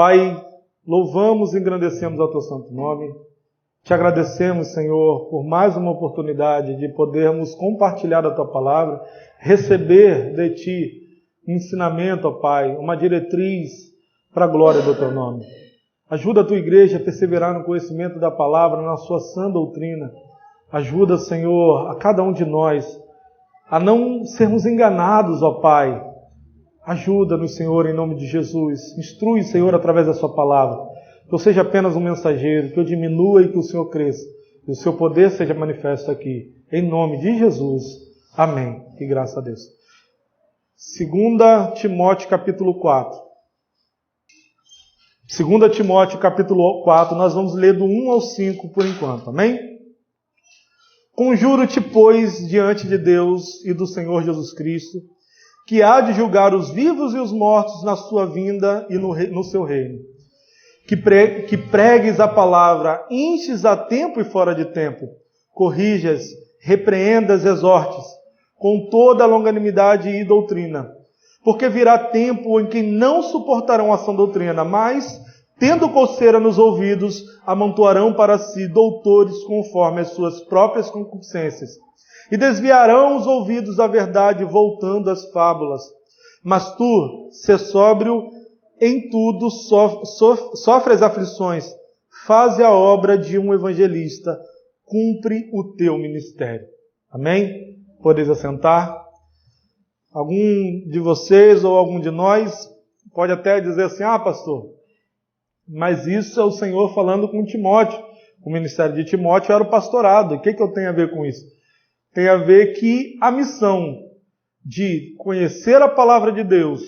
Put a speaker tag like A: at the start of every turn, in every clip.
A: Pai, louvamos e engrandecemos ao Teu santo nome. Te agradecemos, Senhor, por mais uma oportunidade de podermos compartilhar a Tua palavra, receber de Ti um ensinamento, ó Pai, uma diretriz para a glória do Teu nome. Ajuda a Tua igreja a perseverar no conhecimento da palavra, na sua sã doutrina. Ajuda, Senhor, a cada um de nós a não sermos enganados, ó Pai. Ajuda-nos, Senhor, em nome de Jesus. Instrui, Senhor, através da sua palavra. Que eu seja apenas um mensageiro, que eu diminua e que o Senhor cresça. Que o seu poder seja manifesto aqui. Em nome de Jesus. Amém. E graças a Deus. 2 Timóteo capítulo 4. 2 Timóteo capítulo 4, nós vamos ler do 1 ao 5 por enquanto. Amém? Conjuro-te, pois, diante de Deus e do Senhor Jesus Cristo, que há de julgar os vivos e os mortos na sua vinda e no seu reino. Que pregues a palavra, instes a tempo e fora de tempo, corrijas, repreendas, exortes, com toda a longanimidade e doutrina. Porque virá tempo em que não suportarão a sã doutrina, mas, tendo coceira nos ouvidos, amontoarão para si doutores conforme as suas próprias concupiscências. E desviarão os ouvidos da verdade, voltando às fábulas. Mas tu, sê sóbrio em tudo, sofre as aflições, faze a obra de um evangelista, cumpre o teu ministério. Amém? Podeis assentar. Algum de vocês ou algum de nós pode até dizer assim, pastor, mas isso é o Senhor falando com Timóteo. O ministério de Timóteo era o pastorado. O que eu tenho a ver com isso? Tem a ver que a missão de conhecer a palavra de Deus,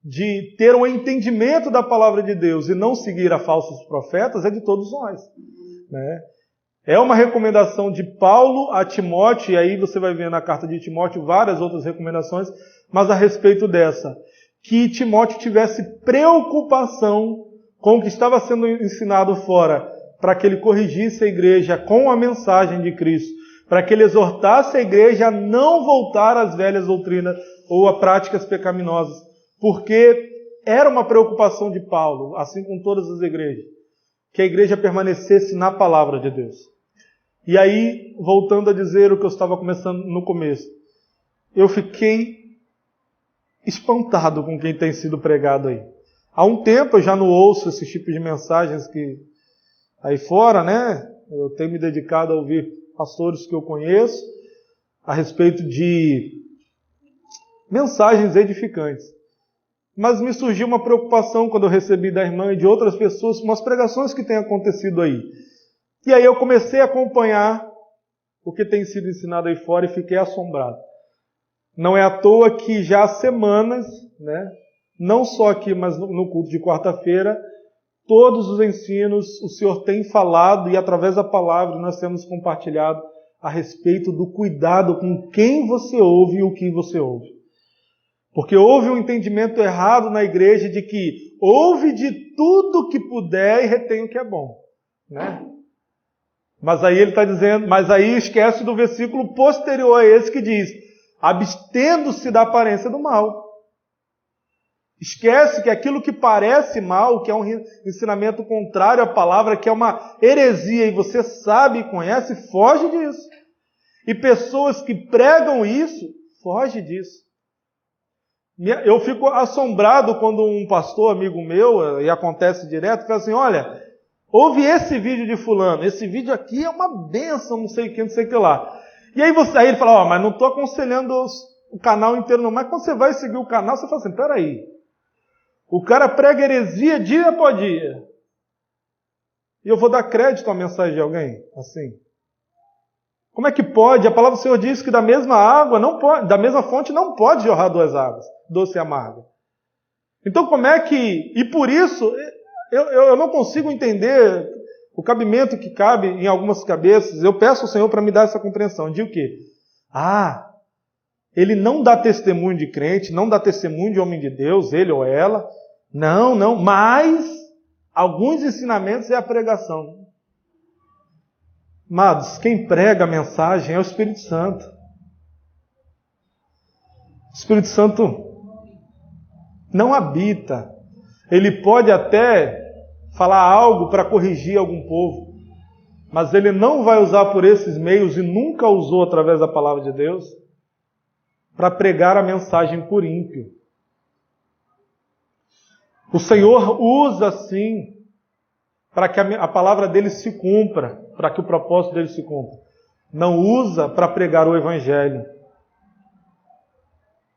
A: de ter um entendimento da palavra de Deus e não seguir a falsos profetas é de todos nós. Né? É uma recomendação de Paulo a Timóteo, e aí você vai ver na carta de Timóteo várias outras recomendações, mas a respeito dessa, que Timóteo tivesse preocupação com o que estava sendo ensinado fora, para que ele corrigisse a igreja com a mensagem de Cristo, para que ele exortasse a igreja a não voltar às velhas doutrinas ou a práticas pecaminosas, porque era uma preocupação de Paulo, assim como todas as igrejas, que a igreja permanecesse na palavra de Deus. E aí, voltando a dizer o que eu estava começando no começo, eu fiquei espantado com quem tem sido pregado aí. Há um tempo eu já não ouço esse tipo de mensagens que aí fora, né? Eu tenho me dedicado a ouvir pastores que eu conheço a respeito de mensagens edificantes. Mas me surgiu uma preocupação quando eu recebi da irmã e de outras pessoas umas pregações que têm acontecido aí. E aí eu comecei a acompanhar o que tem sido ensinado aí fora e fiquei assombrado. Não é à toa que já há semanas, né, não só aqui, mas no culto de quarta-feira, todos os ensinos o Senhor tem falado e através da palavra nós temos compartilhado a respeito do cuidado com quem você ouve e o que você ouve. Porque houve um entendimento errado na igreja de que ouve de tudo que puder e retém o que é bom. Né? Mas aí ele está dizendo, mas aí esquece do versículo posterior a esse que diz, abstendo-se da aparência do mal. Esquece que aquilo que parece mal, que é um ensinamento contrário à palavra, que é uma heresia e você sabe e conhece, foge disso. E pessoas que pregam isso, foge disso. Eu fico assombrado quando um pastor, amigo meu, e acontece direto, fala assim, olha, ouve esse vídeo de fulano, esse vídeo aqui é uma bênção, não sei o que, não sei o que lá. E aí ele fala, mas não estou aconselhando o canal inteiro não, mas quando você vai seguir o canal, você fala assim, peraí, o cara prega heresia dia após dia. E eu vou dar crédito à mensagem de alguém? Assim. Como é que pode? A palavra do Senhor diz que da mesma água não pode, da mesma fonte não pode jorrar duas águas, doce e amarga. Então como é que... E por isso, eu não consigo entender o cabimento que cabe em algumas cabeças. Eu peço ao Senhor para me dar essa compreensão. De o quê? Ele não dá testemunho de crente, não dá testemunho de homem de Deus, ele ou ela. Não, mas alguns ensinamentos é a pregação. Amados, quem prega a mensagem é o Espírito Santo. O Espírito Santo não habita Ele pode até falar algo para corrigir algum povo, mas ele não vai usar por esses meios, e nunca usou através da palavra de Deus, para pregar a mensagem por ímpio. O Senhor usa sim para que a palavra dele se cumpra, para que o propósito dele se cumpra. Não usa para pregar o Evangelho.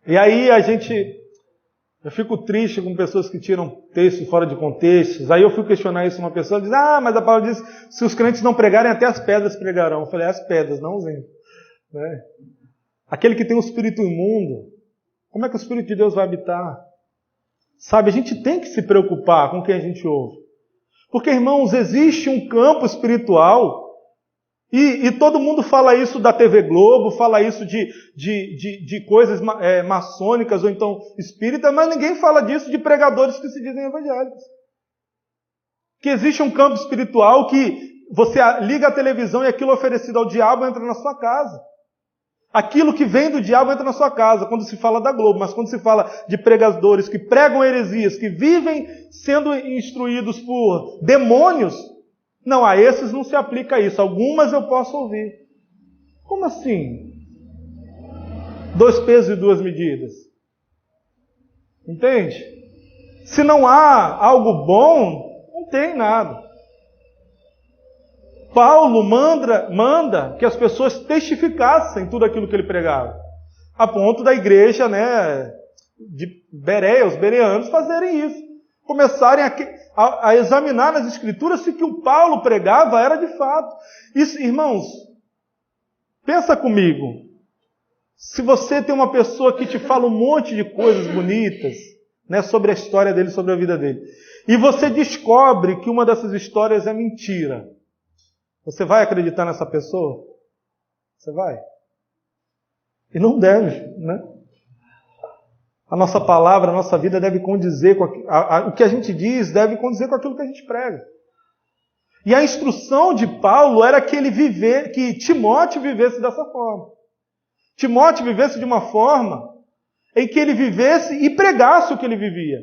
A: E aí eu fico triste com pessoas que tiram textos fora de contextos. Aí eu fui questionar isso, uma pessoa diz, mas a palavra diz, se os crentes não pregarem, até as pedras pregarão. Eu falei, as pedras, não os ímpios. Né? Aquele que tem um espírito imundo, como é que o Espírito de Deus vai habitar? Sabe, a gente tem que se preocupar com quem a gente ouve. Porque, irmãos, existe um campo espiritual, e todo mundo fala isso da TV Globo, fala isso de coisas maçônicas ou então espíritas, mas ninguém fala disso de pregadores que se dizem evangélicos. Que existe um campo espiritual que você liga a televisão e aquilo oferecido ao diabo entra na sua casa. Aquilo que vem do diabo entra na sua casa, quando se fala da Globo, mas quando se fala de pregadores que pregam heresias, que vivem sendo instruídos por demônios, não, a esses não se aplica isso. Algumas eu posso ouvir. Como assim? 2 pesos e 2 medidas. Entende? Se não há algo bom, não tem nada. Paulo manda que as pessoas testificassem tudo aquilo que ele pregava. A ponto da igreja, de Bereia, os bereanos, fazerem isso. Começarem a examinar nas Escrituras se o que o Paulo pregava era de fato. Isso, irmãos, pensa comigo. Se você tem uma pessoa que te fala um monte de coisas bonitas, sobre a história dele, sobre a vida dele, e você descobre que uma dessas histórias é mentira, você vai acreditar nessa pessoa? Você vai? E não deve, né? A nossa palavra, a nossa vida deve condizer com o que a gente diz, deve condizer com aquilo que a gente prega. E a instrução de Paulo era que Timóteo vivesse dessa forma. Timóteo vivesse de uma forma em que ele vivesse e pregasse o que ele vivia.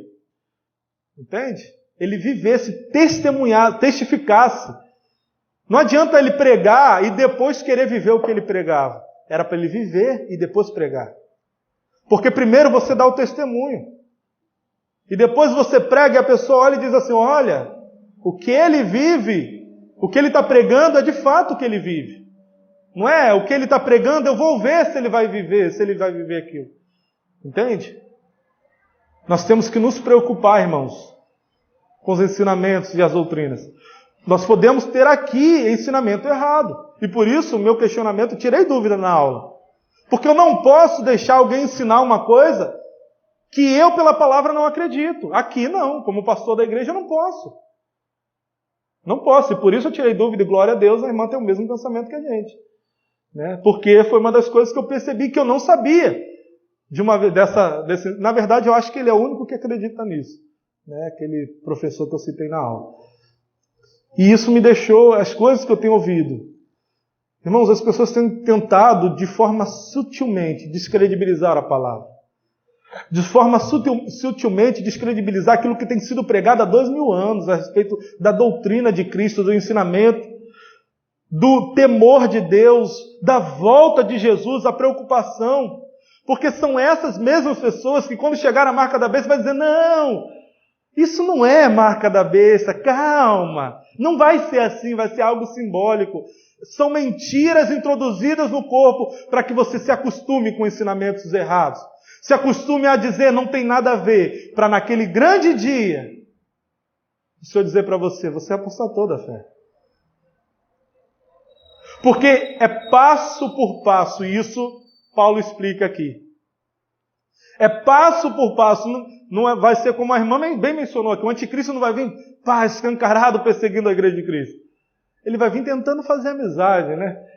A: Entende? Ele vivesse, testificasse. Não adianta ele pregar e depois querer viver o que ele pregava. Era para ele viver e depois pregar. Porque primeiro você dá o testemunho. E depois você prega e a pessoa olha e diz assim, olha, o que ele vive, o que ele está pregando é de fato o que ele vive. Não é o que ele está pregando, eu vou ver se ele vai viver aquilo. Entende? Nós temos que nos preocupar, irmãos, com os ensinamentos e as doutrinas. Nós podemos ter aqui ensinamento errado. E por isso, o meu questionamento, tirei dúvida na aula. Porque eu não posso deixar alguém ensinar uma coisa que eu, pela palavra, não acredito. Aqui não, como pastor da igreja, eu não posso. Não posso, e por isso eu tirei dúvida, e glória a Deus, a irmã tem o mesmo pensamento que a gente. Porque foi uma das coisas que eu percebi que eu não sabia. Na verdade, eu acho que ele é o único que acredita nisso. Aquele professor que eu citei na aula. E isso me deixou, as coisas que eu tenho ouvido. Irmãos, as pessoas têm tentado, de forma sutilmente, descredibilizar a palavra. De forma sutilmente, descredibilizar aquilo que tem sido pregado há 2000 anos, a respeito da doutrina de Cristo, do ensinamento, do temor de Deus, da volta de Jesus, a preocupação. Porque são essas mesmas pessoas que, quando chegar a marca da besta, vai dizer, não, isso não é marca da besta, calma, não vai ser assim, vai ser algo simbólico. São mentiras introduzidas no corpo para que você se acostume com ensinamentos errados. Se acostume a dizer, não tem nada a ver, para naquele grande dia, o Senhor dizer para você, você apostatou da fé. Porque é passo por passo, e isso Paulo explica aqui. É passo por passo, não vai ser como a irmã bem mencionou aqui, o anticristo não vai vir escancarado perseguindo a igreja de Cristo. Ele vai vir tentando fazer amizade,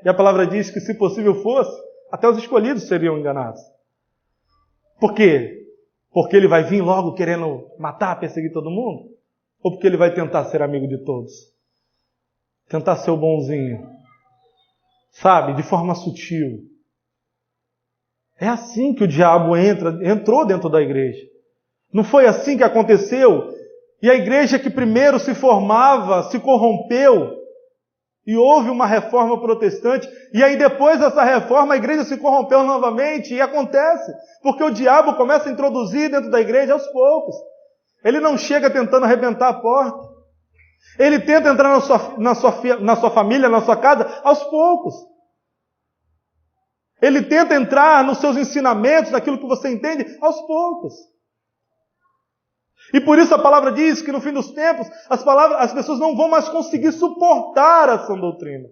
A: E a palavra diz que, se possível fosse, até os escolhidos seriam enganados. Por quê? Porque ele vai vir logo querendo matar, perseguir todo mundo? Ou porque ele vai tentar ser amigo de todos? Tentar ser o bonzinho? Sabe? De forma sutil. É assim que o diabo entrou dentro da igreja. Não foi assim que aconteceu E a igreja que primeiro se formava, se corrompeu, e houve uma reforma protestante, e aí depois dessa reforma a igreja se corrompeu novamente, e acontece, porque o diabo começa a introduzir dentro da igreja aos poucos. Ele não chega tentando arrebentar a porta. Ele tenta entrar na sua família, na sua casa, aos poucos. Ele tenta entrar nos seus ensinamentos, naquilo que você entende, aos poucos. E por isso a palavra diz que no fim dos tempos, as pessoas não vão mais conseguir suportar a sã doutrina.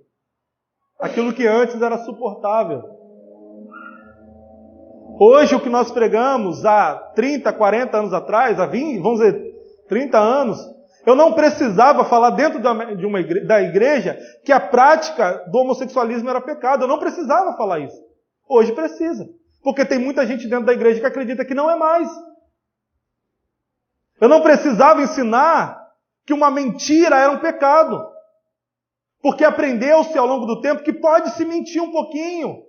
A: Aquilo que antes era suportável. Hoje o que nós pregamos há 30, 40 anos atrás, há 20, vamos dizer, 30 anos, eu não precisava falar dentro da igreja que a prática do homossexualismo era pecado. Eu não precisava falar isso. Hoje precisa. Porque tem muita gente dentro da igreja que acredita que não é mais. Eu não precisava ensinar que uma mentira era um pecado. Porque aprendeu-se ao longo do tempo que pode se mentir um pouquinho.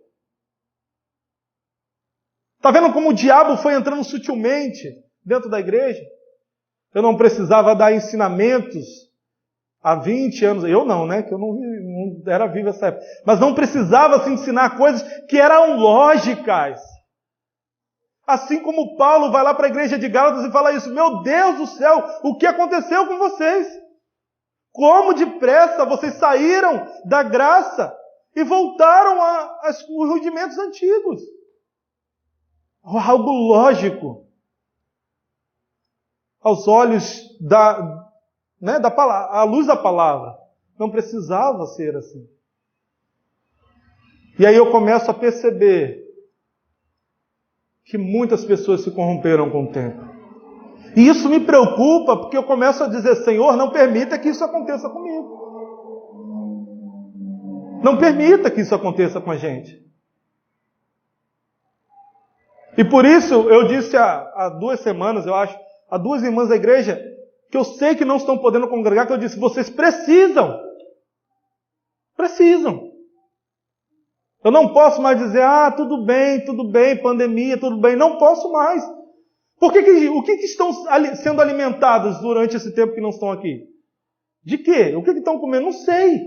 A: Está vendo como o diabo foi entrando sutilmente dentro da igreja? Eu não precisava dar ensinamentos há 20 anos. Eu não, né? Que eu não era vivo nessa época. Mas não precisava se ensinar coisas que eram lógicas. Assim como Paulo vai lá para a igreja de Gálatas e fala isso. Meu Deus do céu, o que aconteceu com vocês? Como depressa vocês saíram da graça e voltaram aos rudimentos antigos. Algo lógico. Aos olhos da palavra, à luz da palavra. Não precisava ser assim. E aí eu começo a perceber que muitas pessoas se corromperam com o tempo. E isso me preocupa, porque eu começo a dizer, Senhor, não permita que isso aconteça comigo. Não permita que isso aconteça com a gente. E por isso eu disse há 2 semanas, eu acho, a 2 irmãs da igreja, que eu sei que não estão podendo congregar, que eu disse, vocês precisam. Precisam. Eu não posso mais dizer, tudo bem, pandemia, tudo bem. Não posso mais. O que estão sendo alimentadas durante esse tempo que não estão aqui? De quê? O que estão comendo? Não sei.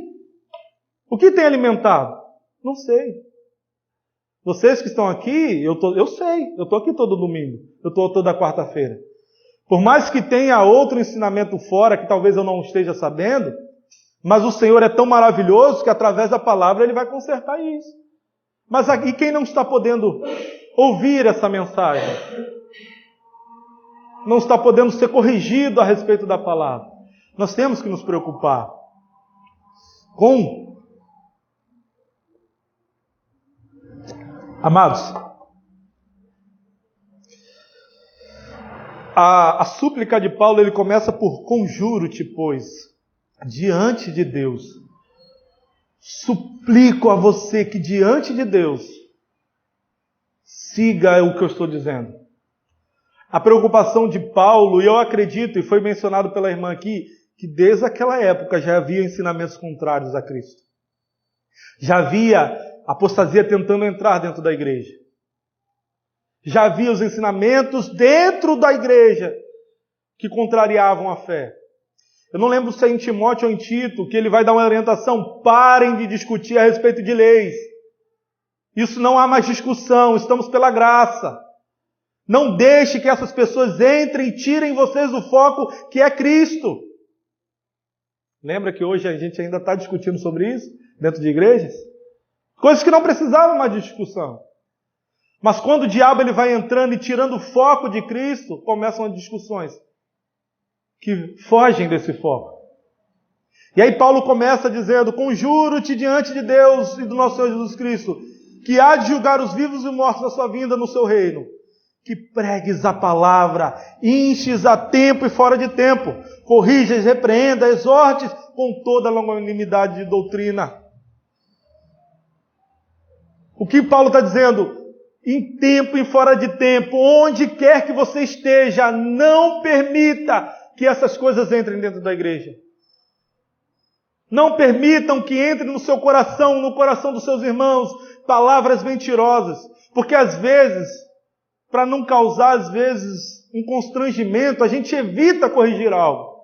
A: O que tem alimentado? Não sei. Vocês que estão aqui, eu sei. Eu estou aqui todo domingo. Eu estou toda quarta-feira. Por mais que tenha outro ensinamento fora, que talvez eu não esteja sabendo, mas o Senhor é tão maravilhoso que através da palavra Ele vai consertar isso. Mas aqui quem não está podendo ouvir essa mensagem? Não está podendo ser corrigido a respeito da palavra. Nós temos que nos preocupar com... Amados, a súplica de Paulo, ele começa por conjuro-te, pois, diante de Deus. Suplico a você que diante de Deus siga o que eu estou dizendo. A preocupação de Paulo, e eu acredito, e foi mencionado pela irmã aqui, que desde aquela época já havia ensinamentos contrários a Cristo. Já havia apostasia tentando entrar dentro da igreja. Já havia os ensinamentos dentro da igreja que contrariavam a fé. Eu não lembro se é em Timóteo ou em Tito que ele vai dar uma orientação. Parem de discutir a respeito de leis. Isso não há mais discussão, estamos pela graça. Não deixe que essas pessoas entrem e tirem vocês do foco que é Cristo. Lembra que hoje a gente ainda está discutindo sobre isso dentro de igrejas? Coisas que não precisavam mais de discussão. Mas quando o diabo ele vai entrando e tirando o foco de Cristo, começam as discussões que fogem desse foco. E aí Paulo começa dizendo, conjuro-te diante de Deus e do nosso Senhor Jesus Cristo, que há de julgar os vivos e mortos na sua vinda no seu reino, que pregues a palavra, enches a tempo e fora de tempo, corrijas, repreenda, exortes com toda a longanimidade de doutrina. O que Paulo está dizendo? Em tempo e fora de tempo, onde quer que você esteja, não permita que essas coisas entrem dentro da igreja. Não permitam que entre no seu coração, no coração dos seus irmãos, palavras mentirosas. Porque às vezes, para não causar, às vezes, um constrangimento, a gente evita corrigir algo.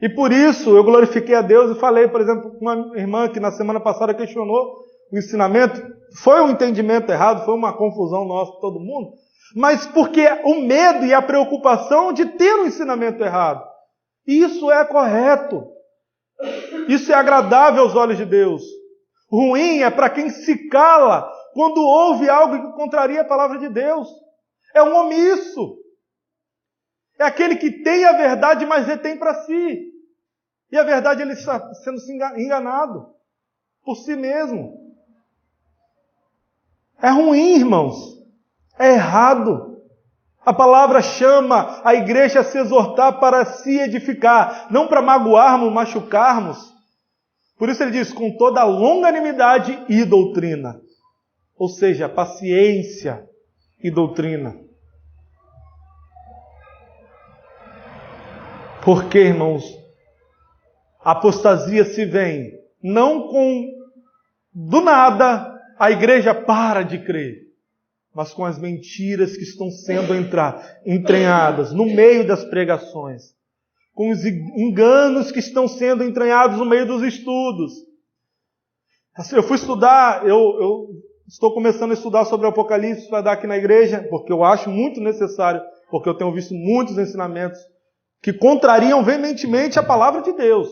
A: E por isso eu glorifiquei a Deus e falei, por exemplo, com uma irmã que na semana passada questionou o ensinamento. Foi um entendimento errado, foi uma confusão nossa, todo mundo. Mas porque o medo e a preocupação de ter um ensinamento errado. Isso é correto. Isso é agradável aos olhos de Deus. Ruim é para quem se cala quando ouve algo que contraria a palavra de Deus. É um omisso. É aquele que tem a verdade, mas retém para si. E a verdade ele está sendo enganado por si mesmo. É ruim, irmãos. É errado. A palavra chama a igreja a se exortar para se edificar, não para magoarmos, machucarmos. Por isso ele diz, com toda longanimidade e doutrina. Ou seja, paciência e doutrina. Porque, irmãos, a apostasia se vem, não do nada a igreja para de crer, mas com as mentiras que estão sendo entranhadas no meio das pregações, com os enganos que estão sendo entranhados no meio dos estudos. Assim, eu fui estudar, eu estou começando a estudar sobre o Apocalipse para dar aqui na igreja, porque eu acho muito necessário, porque eu tenho visto muitos ensinamentos que contrariam veementemente a palavra de Deus.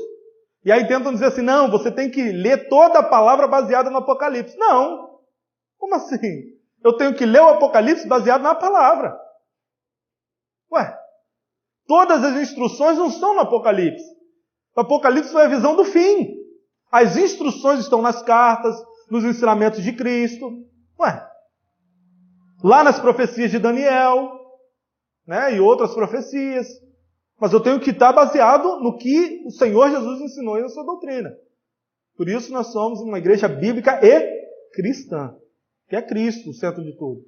A: E aí tentam dizer assim, não, você tem que ler toda a palavra baseada no Apocalipse. Não. Como assim? Eu tenho que ler o Apocalipse baseado na palavra. Ué, todas as instruções não estão no Apocalipse. O Apocalipse é a visão do fim. As instruções estão nas cartas, nos ensinamentos de Cristo. Ué, lá nas profecias de Daniel, né, e outras profecias. Mas eu tenho que estar baseado no que o Senhor Jesus ensinou na sua doutrina. Por isso nós somos uma igreja bíblica e cristã, que é Cristo o centro de tudo.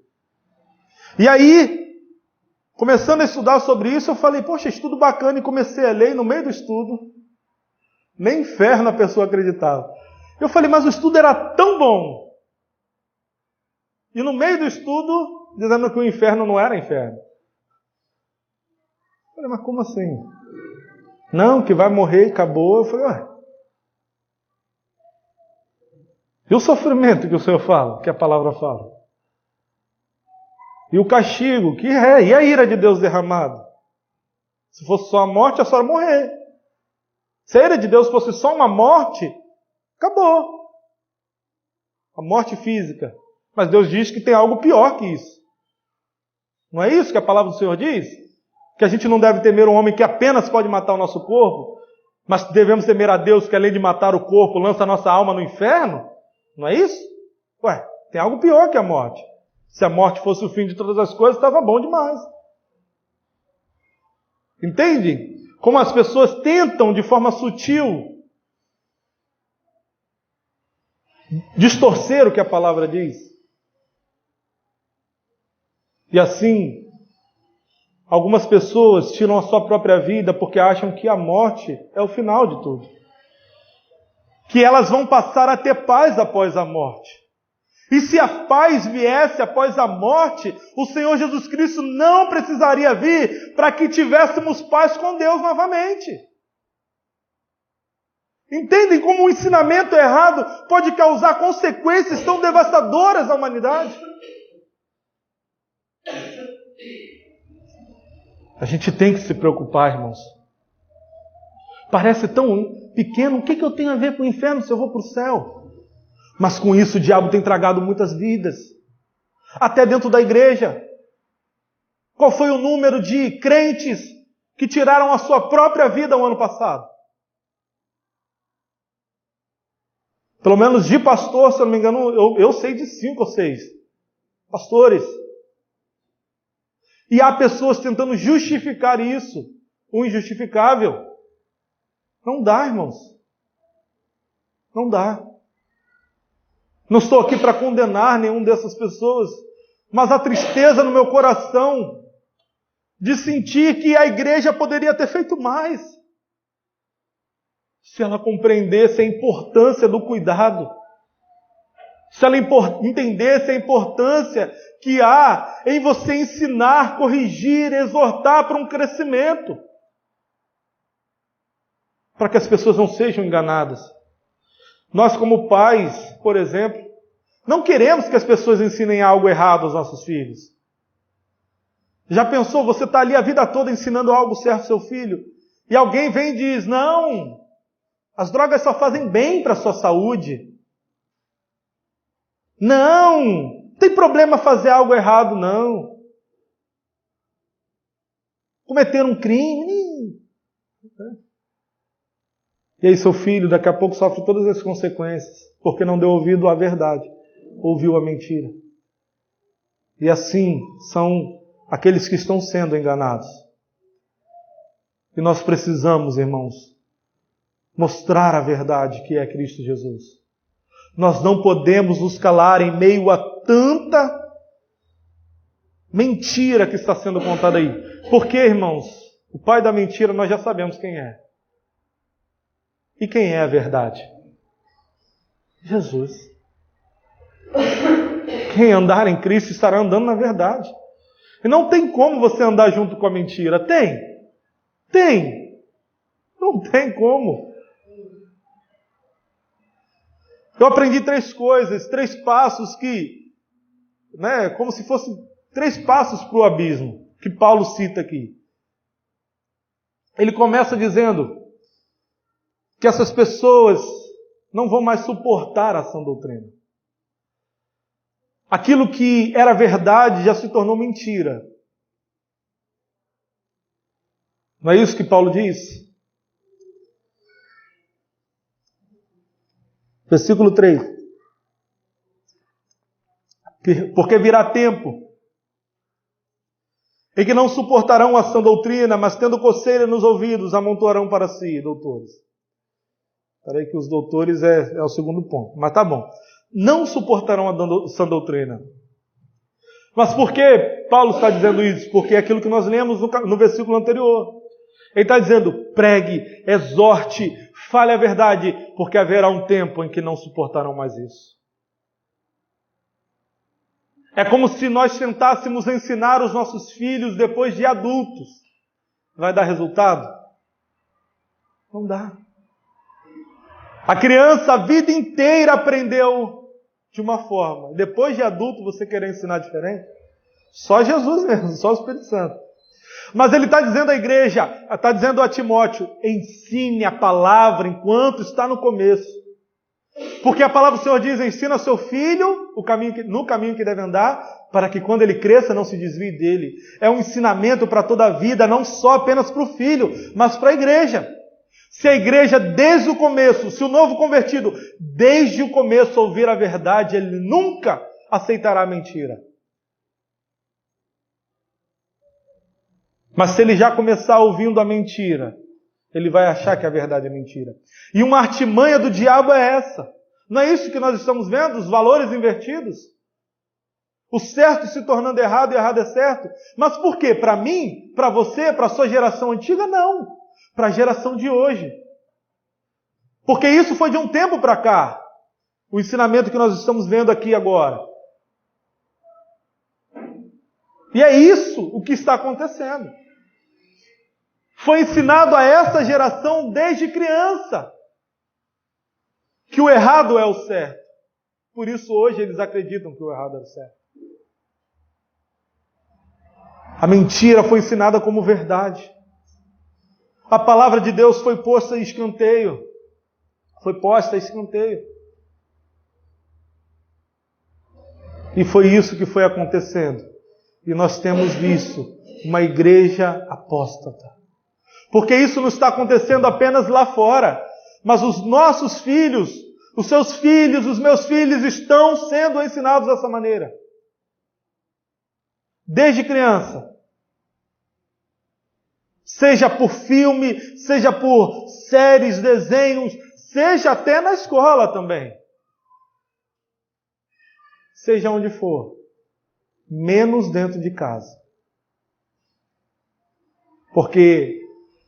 A: E aí, começando a estudar sobre isso, eu falei, poxa, estudo bacana, e comecei a ler, e no meio do estudo, nem inferno a pessoa acreditava. Eu falei, mas o estudo era tão bom. E no meio do estudo, dizendo que o inferno não era inferno. Eu falei, mas como assim? Não, que vai morrer e acabou. Eu falei, ué. E o sofrimento que o Senhor fala, que a palavra fala? E o castigo, que é? E a ira de Deus derramada? Se fosse só a morte, é só morrer. Se a ira de Deus fosse só uma morte, acabou. A morte física. Mas Deus diz que tem algo pior que isso. Não é isso que a palavra do Senhor diz? Que a gente não deve temer um homem que apenas pode matar o nosso corpo, mas devemos temer a Deus que além de matar o corpo, lança a nossa alma no inferno? Não é isso? Ué, tem algo pior que a morte. Se a morte fosse o fim de todas as coisas, estava bom demais. Entende? Como as pessoas tentam, de forma sutil, distorcer o que a palavra diz. E assim, algumas pessoas tiram a sua própria vida porque acham que a morte é o final de tudo. Que elas vão passar a ter paz após a morte. E se a paz viesse após a morte, o Senhor Jesus Cristo não precisaria vir para que tivéssemos paz com Deus novamente. Entendem como o ensinamento errado pode causar consequências tão devastadoras à humanidade? A gente tem que se preocupar, irmãos. Parece tão pequeno. O que eu tenho a ver com o inferno se eu vou para o céu? Mas com isso o diabo tem tragado muitas vidas. Até dentro da igreja. Qual foi o número de crentes que tiraram a sua própria vida no ano passado? Pelo menos de pastor, se eu não me engano, eu sei de 5 ou 6 pastores. E há pessoas tentando justificar isso, o injustificável. Não dá, irmãos. Não dá. Não estou aqui para condenar nenhuma dessas pessoas, mas a tristeza no meu coração de sentir que a igreja poderia ter feito mais. Se ela compreendesse a importância do cuidado. se ela entendesse a importância que há em você ensinar, corrigir, exortar para um crescimento, para que as pessoas não sejam enganadas. Nós, como pais, por exemplo, não queremos que as pessoas ensinem algo errado aos nossos filhos. Já pensou, você está ali a vida toda ensinando algo certo ao seu filho, e alguém vem e diz, não, as drogas só fazem bem para a sua saúde. Não tem problema fazer algo errado, não. Cometer um crime. E aí seu filho daqui a pouco sofre todas as consequências, porque não deu ouvido à verdade, ouviu a mentira. E assim são aqueles que estão sendo enganados. E nós precisamos, irmãos, mostrar a verdade que é Cristo Jesus. Nós não podemos nos calar em meio a tanta mentira que está sendo contada aí. Porque, irmãos, o pai da mentira nós já sabemos quem é. E quem é a verdade? Jesus. Quem andar em Cristo estará andando na verdade. E não tem como você andar junto com a mentira. Tem. Não tem como. Eu aprendi 3 coisas, 3 passos que, como se fossem 3 passos para o abismo, que Paulo cita aqui. Ele começa dizendo que essas pessoas não vão mais suportar a sã doutrina. Aquilo que era verdade já se tornou mentira. Não é isso que Paulo diz? Versículo 3. Porque virá tempo em que não suportarão a sã doutrina, mas tendo coceira nos ouvidos, amontoarão para si doutores. Espera aí que os doutores é o segundo ponto. Mas tá bom. Não suportarão a sã doutrina. Mas por que Paulo está dizendo isso? Porque é aquilo que nós lemos no versículo anterior. Ele está dizendo, pregue, exorte, fale a verdade, porque haverá um tempo em que não suportarão mais isso. É como se nós tentássemos ensinar os nossos filhos depois de adultos. Vai dar resultado? Não dá. A criança a vida inteira aprendeu de uma forma. Depois de adulto você querer ensinar diferente? Só Jesus mesmo, só o Espírito Santo. Mas ele está dizendo à igreja, está dizendo a Timóteo, ensine a palavra enquanto está no começo. Porque a palavra do Senhor diz, ensina seu filho no caminho que deve andar, para que quando ele cresça não se desvie dele. É um ensinamento para toda a vida, não só apenas para o filho, mas para a igreja. Se a igreja desde o começo, se o novo convertido desde o começo ouvir a verdade, ele nunca aceitará a mentira. Mas se ele já começar ouvindo a mentira, ele vai achar que a verdade é mentira. E uma artimanha do diabo é essa. Não é isso que nós estamos vendo? Os valores invertidos? O certo se tornando errado e errado é certo? Mas por quê? Para mim? Para você? Para a sua geração antiga? Não. Para a geração de hoje. Porque isso foi de um tempo para cá. O ensinamento que nós estamos vendo aqui agora. E é isso o que está acontecendo. Foi ensinado a essa geração desde criança que o errado é o certo. Por isso hoje eles acreditam que o errado é o certo. A mentira foi ensinada como verdade. A palavra de Deus foi posta em escanteio. E foi isso que foi acontecendo. E nós temos visto uma igreja apóstata. Porque isso não está acontecendo apenas lá fora. Mas os nossos filhos, os seus filhos, os meus filhos estão sendo ensinados dessa maneira. Desde criança. Seja por filme, seja por séries, desenhos, seja até na escola também. Seja onde for. Menos dentro de casa. Porque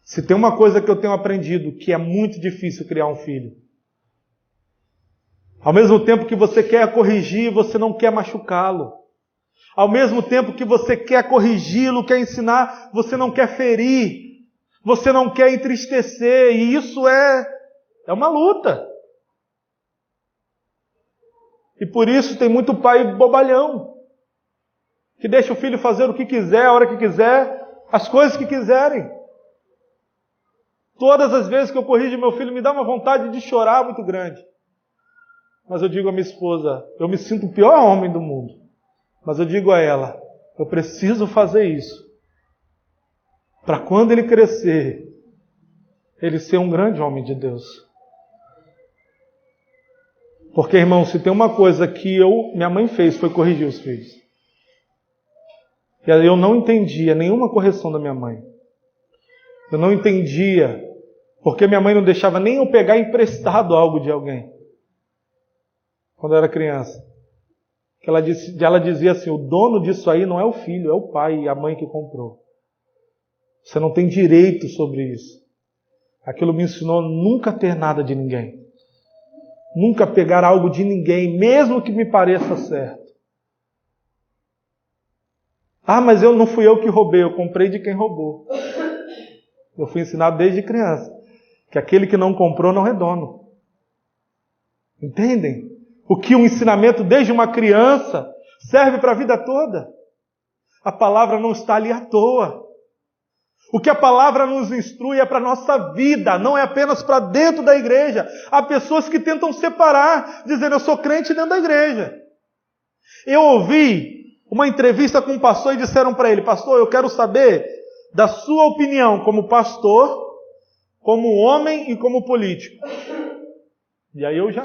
A: se tem uma coisa que eu tenho aprendido, que é muito difícil criar um filho, Ao mesmo tempo que você quer corrigir, você não quer machucá-lo. Ao mesmo tempo que você quer corrigi-lo, quer ensinar, você não quer ferir. Você não quer entristecer. E isso é uma luta. E por isso tem muito pai bobalhão, que deixa o filho fazer o que quiser, a hora que quiser, as coisas que quiserem. Todas as vezes que eu corrijo meu filho, me dá uma vontade de chorar muito grande. Mas eu digo à minha esposa, eu me sinto o pior homem do mundo. Mas eu digo a ela, eu preciso fazer isso. Para quando ele crescer, ele ser um grande homem de Deus. Porque, irmão, se tem uma coisa que minha mãe fez, foi corrigir os filhos. E eu não entendia nenhuma correção da minha mãe. Eu não entendia porque minha mãe não deixava nem eu pegar emprestado algo de alguém. Quando eu era criança. Ela dizia assim, o dono disso aí não é o filho, é o pai e a mãe que comprou. Você não tem direito sobre isso. Aquilo me ensinou a nunca ter nada de ninguém. Nunca pegar algo de ninguém, mesmo que me pareça certo. Ah, mas não fui eu que roubei, eu comprei de quem roubou. Eu fui ensinado desde criança que aquele que não comprou não é dono. Entendem? O que um ensinamento desde uma criança serve para a vida toda. A palavra não está ali à toa. O que a palavra nos instrui é para a nossa vida, não é apenas para dentro da igreja. Há pessoas que tentam separar, dizendo, eu sou crente dentro da igreja. Eu ouvi uma entrevista com um pastor e disseram para ele, pastor, eu quero saber da sua opinião como pastor, como homem e como político. E aí eu já...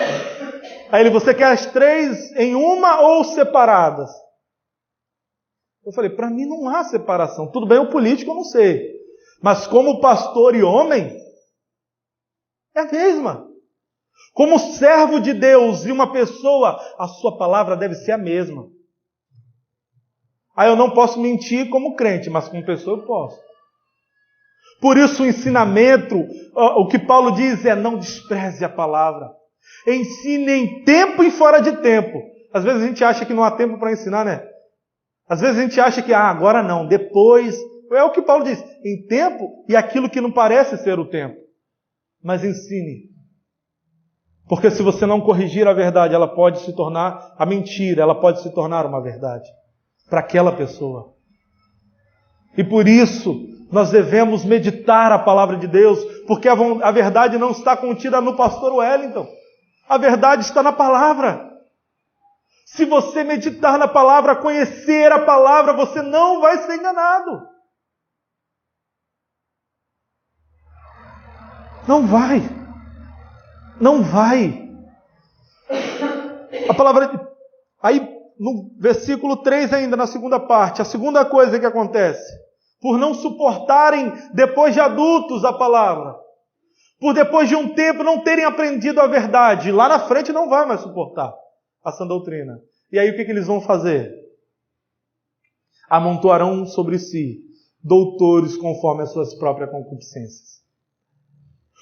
A: Aí ele, você quer as três em uma ou separadas? Eu falei, para mim não há separação. Tudo bem, o político eu não sei. Mas como pastor e homem, é a mesma. Como servo de Deus e uma pessoa, a sua palavra deve ser a mesma. Aí eu não posso mentir como crente, mas como pessoa eu posso. Por isso o ensinamento, o que Paulo diz é, não despreze a palavra. Ensine em tempo e fora de tempo. Às vezes a gente acha que não há tempo para ensinar, né? Às vezes a gente acha que, agora não, depois. É o que Paulo diz, em tempo e aquilo que não parece ser o tempo. Mas ensine. Porque se você não corrigir a verdade, ela pode se tornar a mentira, ela pode se tornar uma verdade para aquela pessoa. E por isso, nós devemos meditar a palavra de Deus, porque a verdade não está contida no pastor Wellington. A verdade está na palavra. Se você meditar na palavra, conhecer a palavra, você não vai ser enganado. Não vai. Não vai. A palavra... Aí, no versículo 3 ainda, na segunda parte, a segunda coisa que acontece, por não suportarem, depois de adultos, a palavra, por depois de um tempo não terem aprendido a verdade, lá na frente não vai mais suportar a sã doutrina. E aí o que eles vão fazer? Amontoarão sobre si doutores conforme as suas próprias concupiscências.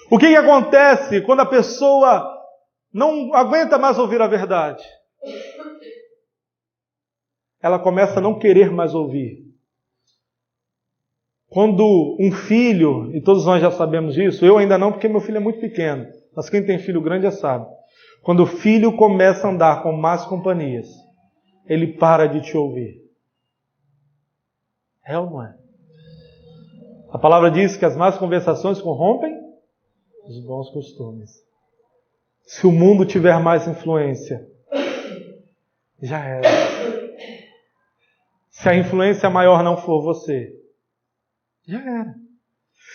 A: O que acontece quando a pessoa não aguenta mais ouvir a verdade? Ela começa a não querer mais ouvir. Quando um filho, e todos nós já sabemos disso, eu ainda não porque meu filho é muito pequeno, mas quem tem filho grande já sabe. Quando o filho começa a andar com más companhias, ele para de te ouvir. É ou não é? A palavra diz que as más conversações corrompem os bons costumes. Se o mundo tiver mais influência, já era. Se a influência maior não for você, já era.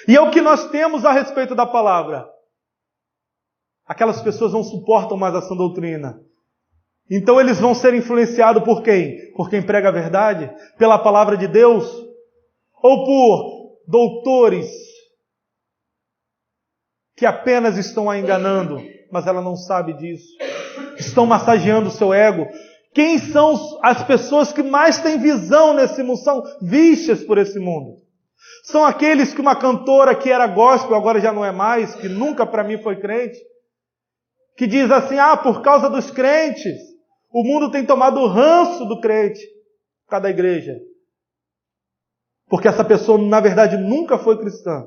A: E é o que nós temos a respeito da palavra. Aquelas pessoas não suportam mais a sã doutrina. Então eles vão ser influenciados por quem? Por quem prega a verdade? Pela palavra de Deus? Ou por doutores que apenas estão a enganando, mas ela não sabe disso? Estão massageando o seu ego. Quem são as pessoas que mais têm visão nesse mundo? São vistas por esse mundo. São aqueles que uma cantora que era gospel, agora já não é mais, que nunca para mim foi crente, que diz assim, por causa dos crentes, o mundo tem tomado o ranço do crente, por causa da igreja. Porque essa pessoa, na verdade, nunca foi cristã.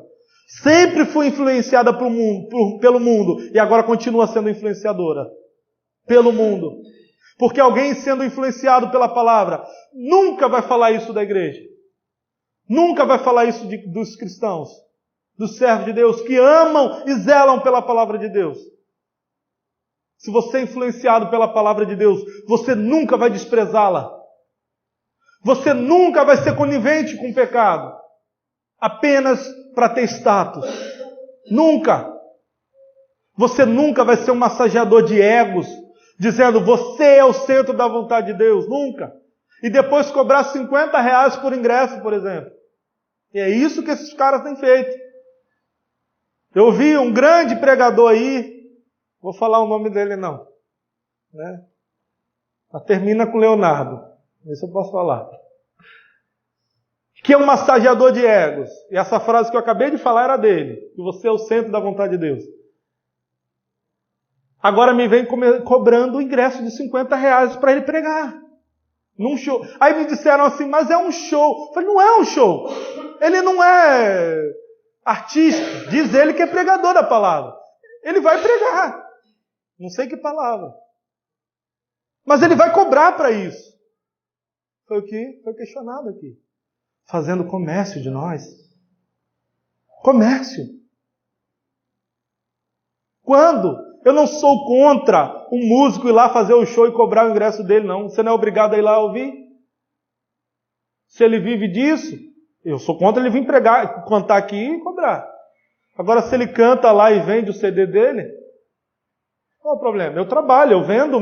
A: Sempre foi influenciada pelo mundo e agora continua sendo influenciadora pelo mundo. Porque alguém sendo influenciado pela palavra nunca vai falar isso da igreja. Nunca vai falar isso dos cristãos, dos servos de Deus, que amam e zelam pela palavra de Deus. Se você é influenciado pela palavra de Deus, você nunca vai desprezá-la. Você nunca vai ser conivente com o pecado, apenas para ter status. Nunca. Você nunca vai ser um massageador de egos, dizendo, você é o centro da vontade de Deus. Nunca. E depois cobrar R$50 por ingresso, por exemplo. E é isso que esses caras têm feito. Eu vi um grande pregador aí, vou falar o nome dele não, né? Mas termina com Leonardo, isso eu posso falar. Que é um massageador de egos. E essa frase que eu acabei de falar era dele, que você é o centro da vontade de Deus. Agora me vem cobrando o ingresso de R$50 para ele pregar. Num show. Aí me disseram assim, mas é um show. Eu falei, não é um show. Ele não é artista. Diz ele que é pregador da palavra. Ele vai pregar. Não sei que palavra. Mas ele vai cobrar para isso. Foi o que foi questionado aqui. Fazendo comércio de nós. Comércio. Quando? Eu não sou contra um músico ir lá fazer o show e cobrar o ingresso dele, não. Você não é obrigado a ir lá ouvir. Se ele vive disso, eu sou contra ele vir pregar, cantar aqui e cobrar. Agora, se ele canta lá e vende o CD dele, qual é o problema? Eu trabalho, eu vendo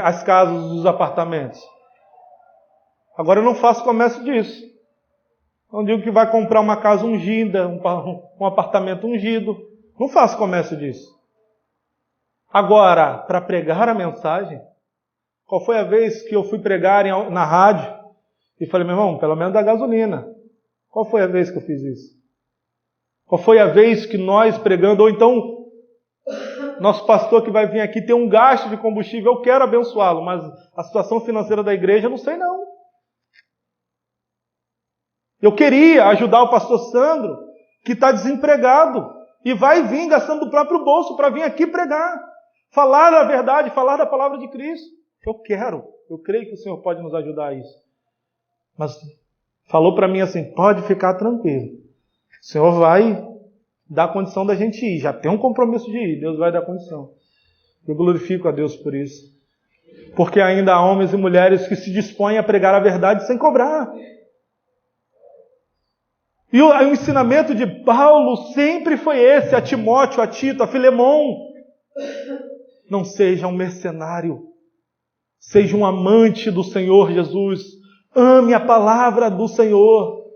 A: as casas dos apartamentos. Agora eu não faço comércio disso. Não digo que vai comprar uma casa ungida, um apartamento ungido. Não faço comércio disso. Agora, para pregar a mensagem, qual foi a vez que eu fui pregar na rádio e falei, meu irmão, pelo menos dá gasolina. Qual foi a vez que eu fiz isso? Qual foi a vez que nós pregando, ou então nosso pastor que vai vir aqui tem um gasto de combustível, eu quero abençoá-lo, mas a situação financeira da igreja eu não sei não. Eu queria ajudar o pastor Sandro, que está desempregado, e vai vir gastando do próprio bolso para vir aqui pregar. Falar a verdade, falar da palavra de Cristo. Eu creio que o Senhor pode nos ajudar a isso. Mas falou para mim assim, pode ficar tranquilo. O Senhor vai dar condição da gente ir. Já tem um compromisso de ir, Deus vai dar condição. Eu glorifico a Deus por isso. Porque ainda há homens e mulheres que se dispõem a pregar a verdade sem cobrar. E o ensinamento de Paulo sempre foi esse, a Timóteo, a Tito, a Filemão. Não seja um mercenário, seja um amante do Senhor Jesus. Ame a palavra do Senhor.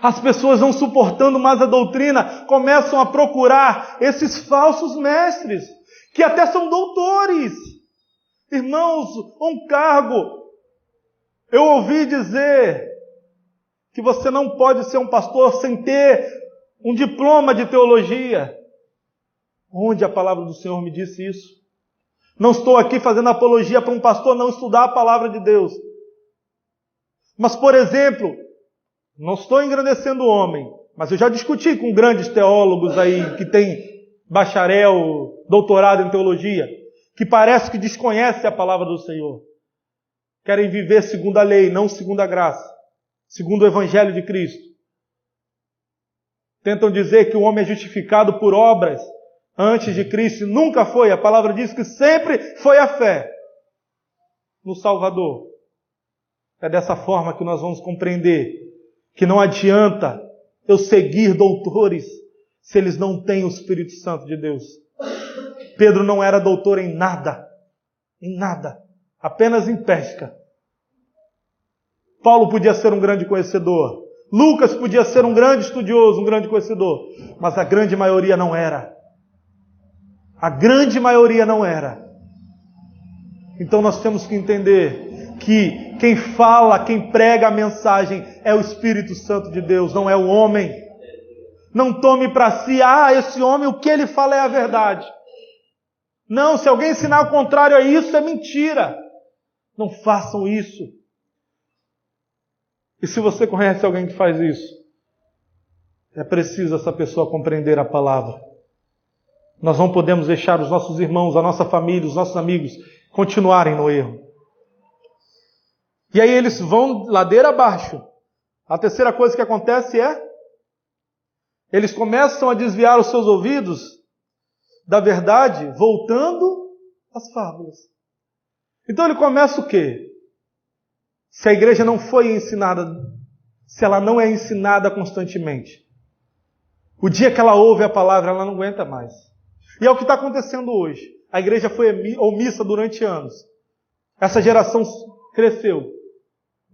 A: As pessoas não suportando mais a doutrina, começam a procurar esses falsos mestres, que até são doutores. Irmãos, um cargo. Eu ouvi dizer que você não pode ser um pastor sem ter um diploma de teologia. Onde a palavra do Senhor me disse isso? Não estou aqui fazendo apologia para um pastor não estudar a palavra de Deus. Mas, por exemplo, não estou engrandecendo o homem, mas eu já discuti com grandes teólogos aí que têm bacharel, doutorado em teologia, que parece que desconhecem a palavra do Senhor. Querem viver segundo a lei, não segundo a graça, segundo o Evangelho de Cristo. Tentam dizer que o homem é justificado por obras antes de Cristo. Nunca foi. A palavra diz que sempre foi a fé no Salvador. É dessa forma que nós vamos compreender que não adianta eu seguir doutores se eles não têm o Espírito Santo de Deus. Pedro não era doutor em nada, apenas em pesca. Paulo podia ser um grande conhecedor, Lucas podia ser um grande estudioso, um grande conhecedor, mas a grande maioria não era. A grande maioria não era. Então nós temos que entender que quem fala, quem prega a mensagem é o Espírito Santo de Deus, não é o homem. Não tome para si, esse homem, o que ele fala é a verdade. Não, se alguém ensinar o contrário a isso, é mentira. Não façam isso. E se você conhece alguém que faz isso, é preciso essa pessoa compreender a palavra. Nós não podemos deixar os nossos irmãos, a nossa família, os nossos amigos continuarem no erro. E aí eles vão ladeira abaixo. A terceira coisa que acontece é, eles começam a desviar os seus ouvidos da verdade, voltando às fábulas. Então ele começa o quê? Se a igreja não foi ensinada, se ela não é ensinada constantemente, o dia que ela ouve a palavra, ela não aguenta mais. E é o que está acontecendo hoje. A igreja foi omissa durante anos. Essa geração cresceu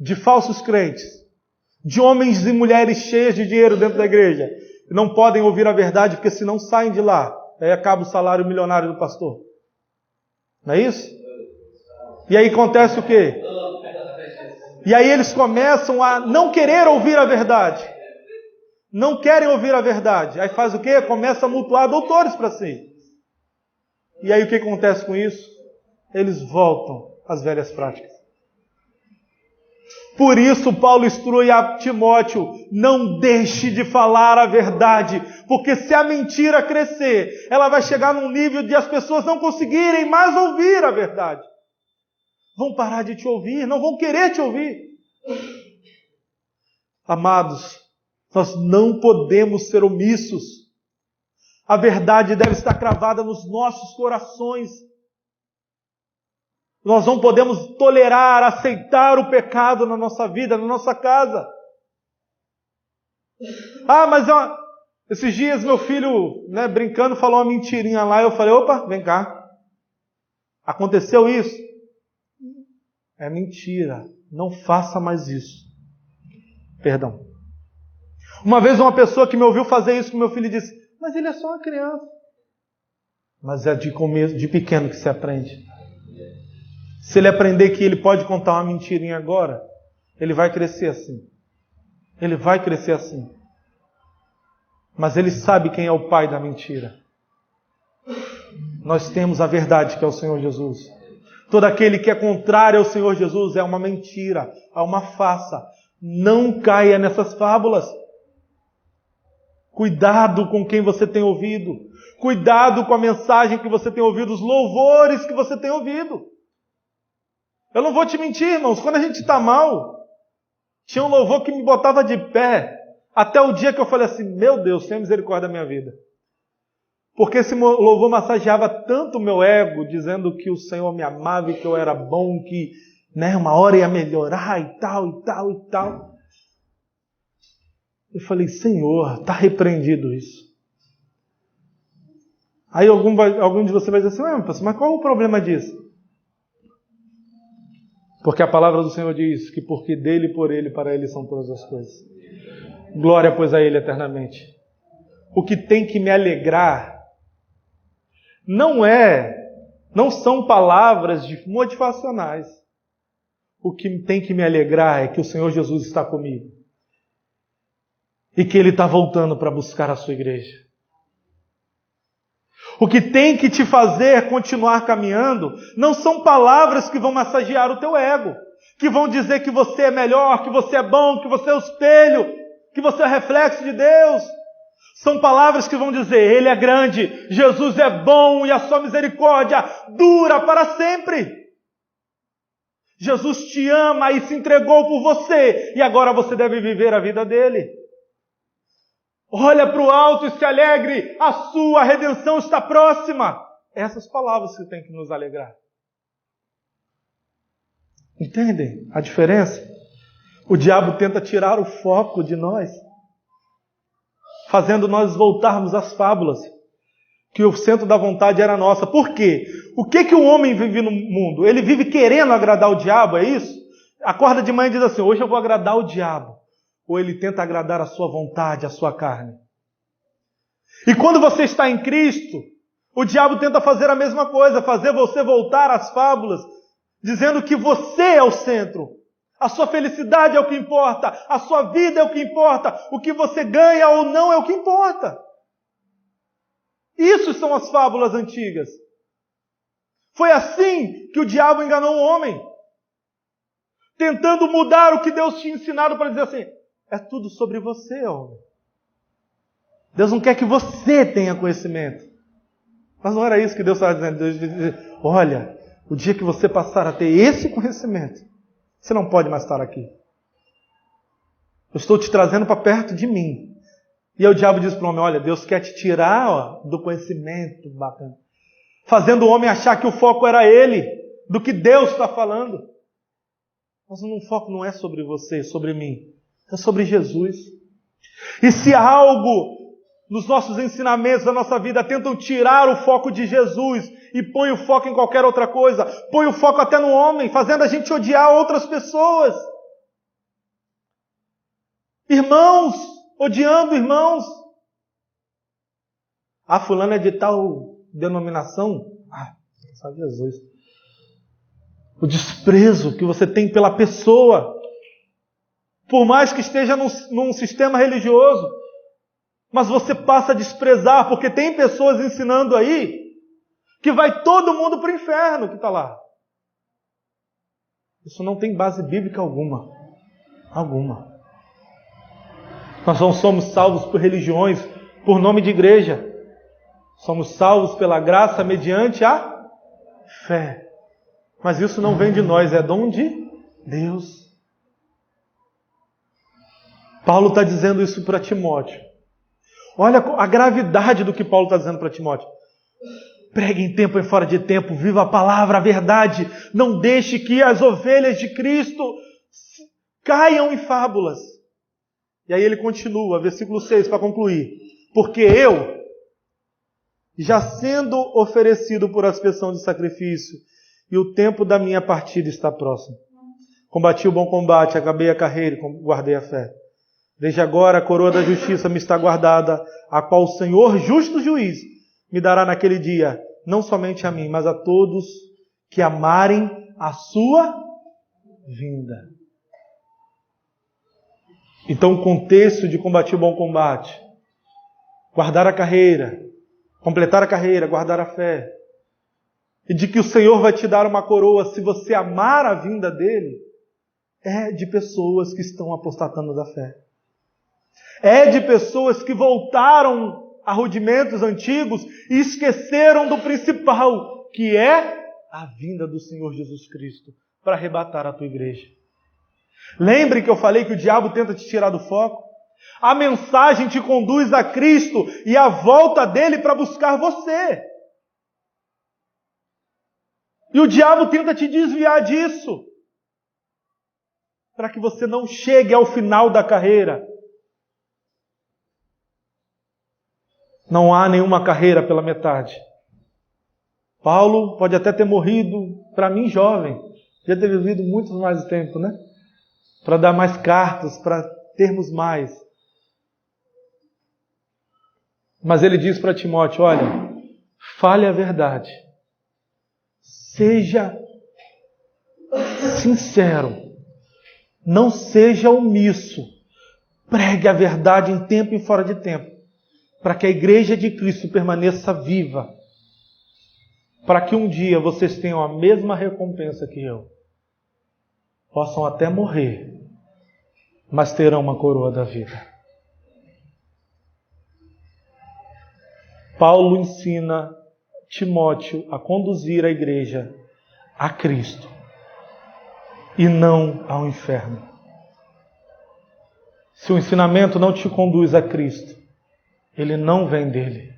A: de falsos crentes, de homens e mulheres cheias de dinheiro dentro da igreja, que não podem ouvir a verdade, porque senão saem de lá. Aí acaba o salário milionário do pastor. Não é isso? E aí acontece o quê? E aí eles começam a não querer ouvir a verdade. Não querem ouvir a verdade. Aí faz o quê? Começa a mutuar doutores para si. E aí o que acontece com isso? Eles voltam às velhas práticas. Por isso Paulo instrui a Timóteo, não deixe de falar a verdade, porque se a mentira crescer, ela vai chegar num nível de as pessoas não conseguirem mais ouvir a verdade. Vão parar de te ouvir, não vão querer te ouvir. Amados, nós não podemos ser omissos. A verdade deve estar cravada nos nossos corações. Nós não podemos tolerar, aceitar o pecado na nossa vida, na nossa casa. Mas esses dias meu filho, brincando, falou uma mentirinha lá. Eu falei, opa, vem cá. Aconteceu isso? É mentira. Não faça mais isso. Perdão. Uma vez uma pessoa que me ouviu fazer isso com meu filho disse, mas ele é só uma criança. Mas é de pequeno que se aprende. Se ele aprender que ele pode contar uma mentirinha agora, ele vai crescer assim. Ele vai crescer assim. Mas ele sabe quem é o pai da mentira. Nós temos a verdade, que é o Senhor Jesus. Todo aquele que é contrário ao Senhor Jesus é uma mentira, é uma farsa. Não caia nessas fábulas. Cuidado com quem você tem ouvido. Cuidado com a mensagem que você tem ouvido, os louvores que você tem ouvido. Eu não vou te mentir, irmãos, quando a gente está mal, tinha um louvor que me botava de pé, até o dia que eu falei assim, meu Deus, tenha misericórdia da minha vida. Porque esse louvor massageava tanto o meu ego, dizendo que o Senhor me amava e que eu era bom, que uma hora ia melhorar e tal, e tal, e tal. Eu falei, Senhor, está repreendido isso. Aí algum de vocês vai dizer assim, mas qual é o problema disso? Porque a palavra do Senhor diz que porque dele, por ele, para ele são todas as coisas. Glória, pois, a ele eternamente. O que tem que me alegrar não são palavras motivacionais. O que tem que me alegrar é que o Senhor Jesus está comigo. E que Ele está voltando para buscar a sua igreja. O que tem que te fazer continuar caminhando não são palavras que vão massagear o teu ego, que vão dizer que você é melhor, que você é bom, que você é o espelho, que você é o reflexo de Deus. São palavras que vão dizer, Ele é grande, Jesus é bom e a sua misericórdia dura para sempre. Jesus te ama e se entregou por você, e agora você deve viver a vida dele. Olha para o alto e se alegre, a sua redenção está próxima. Essas palavras que tem que nos alegrar. Entendem a diferença? O diabo tenta tirar o foco de nós, fazendo nós voltarmos às fábulas, que o centro da vontade era nossa. Por quê? O que o homem vive no mundo? Ele vive querendo agradar o diabo, é isso? Acorda de manhã e diz assim, hoje eu vou agradar o diabo. Ou ele tenta agradar a sua vontade, a sua carne. E quando você está em Cristo, o diabo tenta fazer a mesma coisa, fazer você voltar às fábulas, dizendo que você é o centro. A sua felicidade é o que importa, a sua vida é o que importa, o que você ganha ou não é o que importa. Isso são as fábulas antigas. Foi assim que o diabo enganou o homem, tentando mudar o que Deus tinha ensinado para dizer assim, é tudo sobre você, homem. Deus não quer que você tenha conhecimento. Mas não era isso que Deus estava dizendo. Deus dizia, olha, o dia que você passar a ter esse conhecimento, você não pode mais estar aqui. Eu estou te trazendo para perto de mim. E aí o diabo diz para o homem, olha, Deus quer te tirar do conhecimento bacana, fazendo o homem achar que o foco era ele, do que Deus está falando. Mas o foco não é sobre você, sobre mim. É sobre Jesus. E se algo nos nossos ensinamentos da nossa vida tentam tirar o foco de Jesus e põe o foco em qualquer outra coisa, põe o foco até no homem, fazendo a gente odiar outras pessoas. Irmãos, odiando irmãos. Ah, fulano é de tal denominação. Ah, só Jesus. O desprezo que você tem pela pessoa, por mais que esteja num sistema religioso, mas você passa a desprezar, porque tem pessoas ensinando aí que vai todo mundo para o inferno que está lá. Isso não tem base bíblica alguma. Alguma. Nós não somos salvos por religiões, por nome de igreja. Somos salvos pela graça mediante a fé. Mas isso não vem de nós, é dom de Deus. Paulo está dizendo isso para Timóteo. Olha a gravidade do que Paulo está dizendo para Timóteo. Pregue em tempo e fora de tempo, viva a palavra, a verdade. Não deixe que as ovelhas de Cristo caiam em fábulas. E aí ele continua, versículo 6, para concluir. Porque eu, já sendo oferecido por aspersão de sacrifício, e o tempo da minha partida está próximo. Combati o bom combate, acabei a carreira e guardei a fé. Desde agora a coroa da justiça me está guardada, a qual o Senhor, justo juiz, me dará naquele dia, não somente a mim, mas a todos que amarem a sua vinda. Então o contexto de combater o bom combate, guardar a carreira, completar a carreira, guardar a fé, e de que o Senhor vai te dar uma coroa se você amar a vinda dele, é de pessoas que estão apostatando da fé. É de pessoas que voltaram a rudimentos antigos e esqueceram do principal, que é a vinda do Senhor Jesus Cristo para arrebatar a tua igreja. Lembre que eu falei que o diabo tenta te tirar do foco? A mensagem te conduz a Cristo e a volta dele para buscar você. E o diabo tenta te desviar disso, para que você não chegue ao final da carreira. Não há nenhuma carreira pela metade. Paulo pode até ter morrido, para mim, jovem. Já ter vivido muito mais tempo, né? Para dar mais cartas, para termos mais. Mas ele diz para Timóteo, olha, fale a verdade. Seja sincero. Não seja omisso. Pregue a verdade em tempo e fora de tempo. Para que a igreja de Cristo permaneça viva. Para que um dia vocês tenham a mesma recompensa que eu. Possam até morrer, mas terão uma coroa da vida. Paulo ensina Timóteo a conduzir a igreja a Cristo e não ao inferno. Se o ensinamento não te conduz a Cristo, ele não vem dele.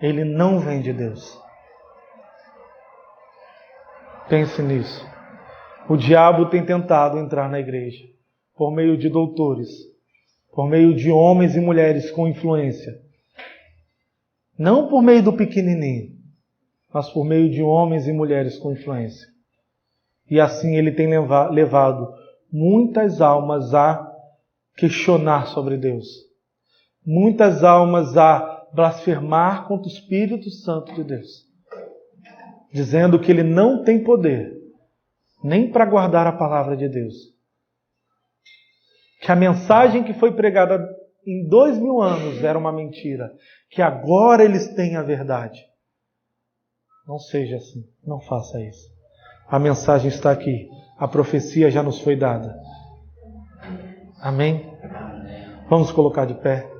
A: Ele não vem de Deus. Pense nisso. O diabo tem tentado entrar na igreja por meio de doutores, por meio de homens e mulheres com influência. Não por meio do pequenininho, mas por meio de homens e mulheres com influência. E assim ele tem levado muitas almas a questionar sobre Deus. Muitas almas a blasfemar contra o Espírito Santo de Deus. Dizendo que ele não tem poder nem para guardar a palavra de Deus. Que a mensagem que foi pregada em 2000 anos era uma mentira. Que agora eles têm a verdade. Não seja assim. Não faça isso. A mensagem está aqui. A profecia já nos foi dada. Amém? Vamos colocar de pé.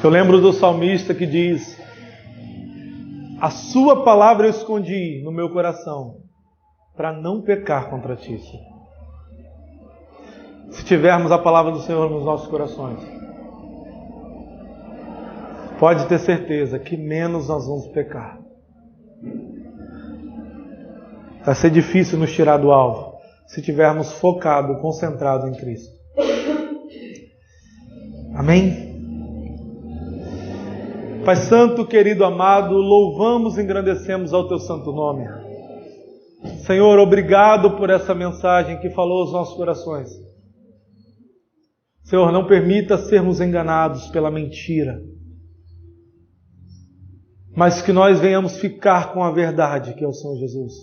A: Eu lembro do salmista que diz: a sua palavra eu escondi no meu coração para não pecar contra ti. Se tivermos a palavra do Senhor nos nossos corações, pode ter certeza que menos nós vamos pecar. Vai ser difícil nos tirar do alvo se tivermos focado, concentrado em Cristo. Amém? Pai Santo, querido amado, louvamos e engrandecemos ao Teu santo nome. Senhor, obrigado por essa mensagem que falou aos nossos corações. Senhor, não permita sermos enganados pela mentira, mas que nós venhamos ficar com a verdade, que é o Senhor Jesus,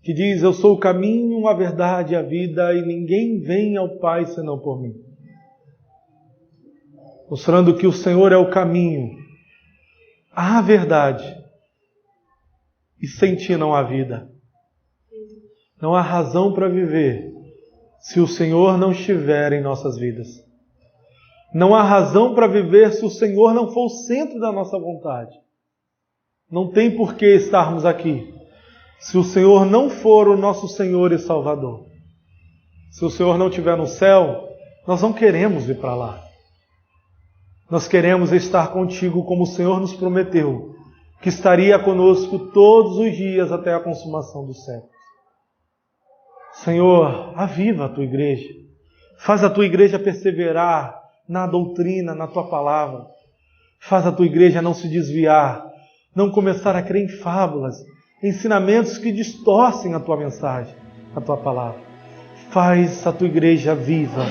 A: que diz: eu sou o caminho, a verdade e a vida, e ninguém vem ao Pai senão por mim. Mostrando que o Senhor é o caminho, a verdade, e sem ti não há vida. Não há razão para viver se o Senhor não estiver em nossas vidas. Não há razão para viver se o Senhor não for o centro da nossa vontade. Não tem por que estarmos aqui se o Senhor não for o nosso Senhor e Salvador. Se o Senhor não estiver no céu, nós não queremos ir para lá. Nós queremos estar contigo como o Senhor nos prometeu, que estaria conosco todos os dias até a consumação dos séculos. Senhor, aviva a tua igreja. Faz a tua igreja perseverar na doutrina, na tua palavra. Faz a tua igreja não se desviar, não começar a crer em fábulas, ensinamentos que distorcem a tua mensagem, a tua palavra. Faz a tua igreja viva,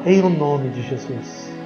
A: em o nome de Jesus.